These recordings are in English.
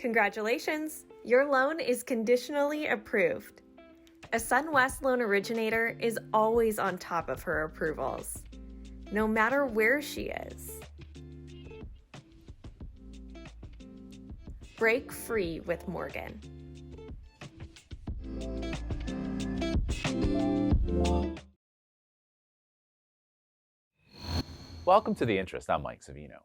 Congratulations! Your loan is conditionally approved. A SunWest loan originator is always on top of her approvals, no matter where she is. Break free with Morgan. Welcome to The Interest. I'm Mike Savino.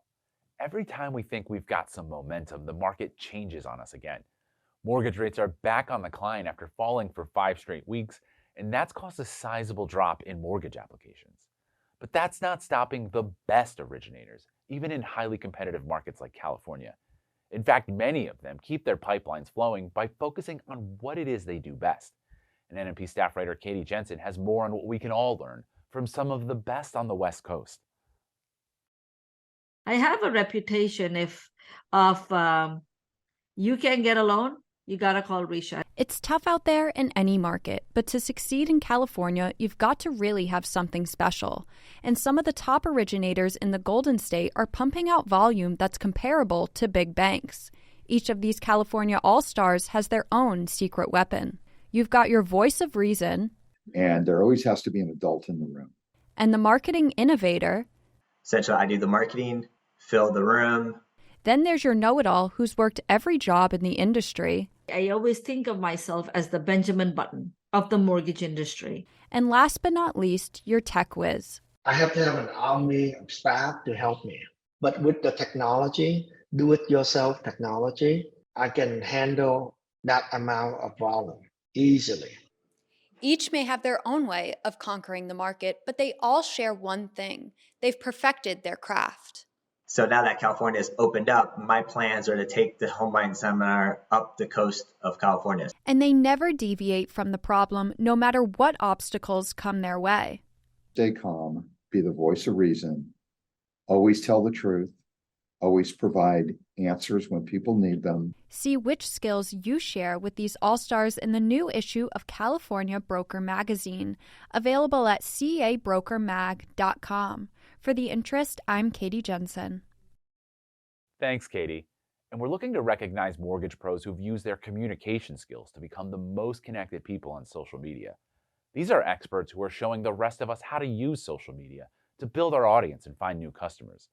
Every time we think we've got some momentum, the market changes on us again. Mortgage rates are back on the climb after falling for 5 straight weeks, and that's caused a sizable drop in mortgage applications. But that's not stopping the best originators, even in highly competitive markets like California. In fact, many of them keep their pipelines flowing by focusing on what it is they do best. And NMP staff writer Katie Jensen has more on what we can all learn from some of the best on the West Coast. I have a reputation of you can get a loan, you gotta call Risha. It's tough out there in any market, but to succeed in California, you've got to really have something special. And some of the top originators in the Golden State are pumping out volume that's comparable to big banks. Each of these California all-stars has their own secret weapon. You've got your voice of reason. And there always has to be an adult in the room. And the marketing innovator. Essentially, I do the marketing, fill the room. Then there's your know-it-all who's worked every job in the industry. I always think of myself as the Benjamin Button of the mortgage industry. And last but not least, your tech whiz. I have to have an army of staff to help me. But with the technology, do-it-yourself technology, I can handle that amount of volume easily. Each may have their own way of conquering the market, but they all share one thing. They've perfected their craft. So now that California has opened up, my plans are to take the home buying seminar up the coast of California. And they never deviate from the problem, no matter what obstacles come their way. Stay calm, be the voice of reason, always tell the truth, always provide answers when people need them. See which skills you share with these all-stars in the new issue of California Broker Magazine, available at cabrokermag.com. For The Interest, I'm Katie Jensen. Thanks, Katie. And we're looking to recognize mortgage pros who've used their communication skills to become the most connected people on social media. These are experts who are showing the rest of us how to use social media to build our audience and find new customers.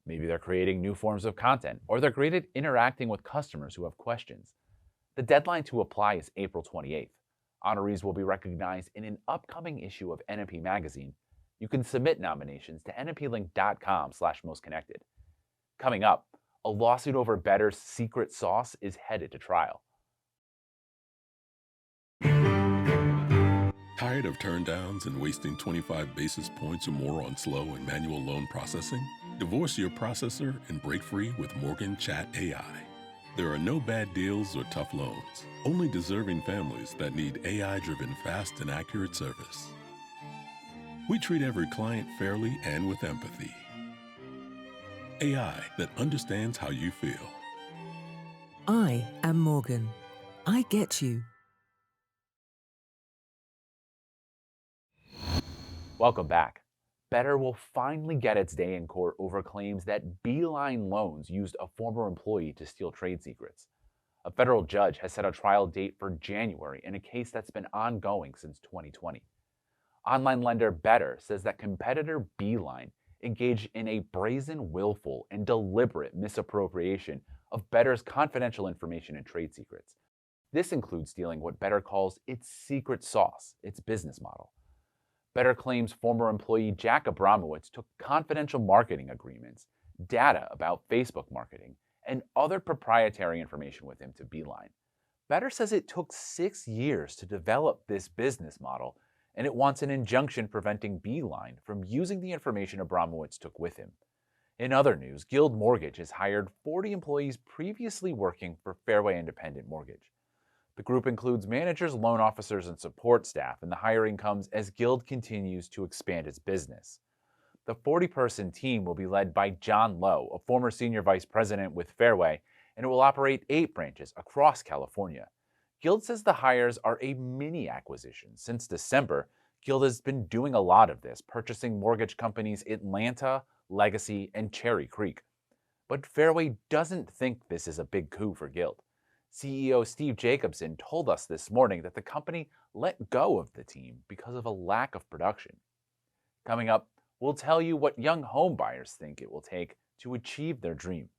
Maybe they're creating new forms of content, or they're great at interacting with customers who have questions. The deadline to apply is April 28th. Honorees will be recognized in an upcoming issue of NMP Magazine. You can submit nominations to nmplink.com/mostconnected. Coming up, a lawsuit over Better's secret sauce is headed to trial. Tired of turndowns and wasting 25 basis points or more on slow and manual loan processing? Divorce your processor and break free with Morgan Chat AI. There are no bad deals or tough loans, only deserving families that need AI-driven fast and accurate service. We treat every client fairly and with empathy. AI that understands how you feel. I am Morgan. I get you. Welcome back. Better will finally get its day in court over claims that Beeline Loans used a former employee to steal trade secrets. A federal judge has set a trial date for January in a case that's been ongoing since 2020. Online lender Better says that competitor Beeline engaged in a brazen, willful, and deliberate misappropriation of Better's confidential information and trade secrets. This includes stealing what Better calls its secret sauce, its business model. Better claims former employee Jack Abramowitz took confidential marketing agreements, data about Facebook marketing, and other proprietary information with him to Beeline. Better says it took 6 years to develop this business model, and it wants an injunction preventing Beeline from using the information Abramowitz took with him. In other news, Guild Mortgage has hired 40 employees previously working for Fairway Independent Mortgage. The group includes managers, loan officers, and support staff, and the hiring comes as Guild continues to expand its business. The 40-person team will be led by John Lowe, a former senior vice president with Fairway, and it will operate 8 branches across California. Guild says the hires are a mini acquisition. Since December, Guild has been doing a lot of this, purchasing mortgage companies Atlanta, Legacy, and Cherry Creek. But Fairway doesn't think this is a big coup for Guild. CEO Steve Jacobson told us this morning that the company let go of the team because of a lack of production. Coming up, we'll tell you what young home buyers think it will take to achieve their dream.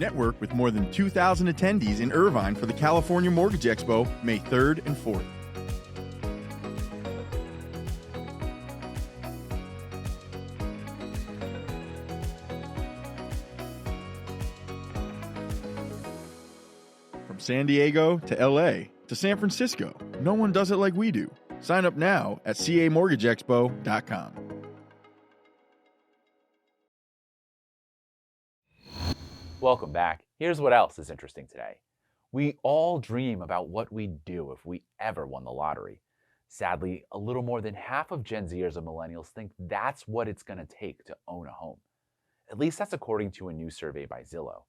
Network with more than 2,000 attendees in Irvine for the California Mortgage Expo, May 3rd and 4th. From San Diego to LA to San Francisco, no one does it like we do. Sign up now at camortgageexpo.com. Welcome back. Here's what else is interesting today. We all dream about what we'd do if we ever won the lottery. Sadly, a little more than half of Gen Zers and millennials think that's what it's going to take to own a home. At least that's according to a new survey by Zillow.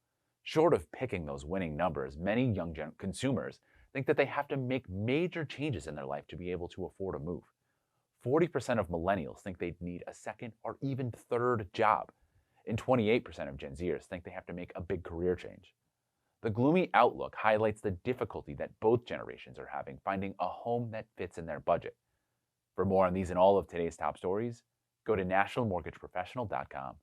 Short of picking those winning numbers, many young consumers think that they have to make major changes in their life to be able to afford a move. 40% of millennials think they'd need a second or even third job. And 28% of Gen Zers think they have to make a big career change. The gloomy outlook highlights the difficulty that both generations are having finding a home that fits in their budget. For more on these and all of today's top stories, go to nationalmortgageprofessional.com.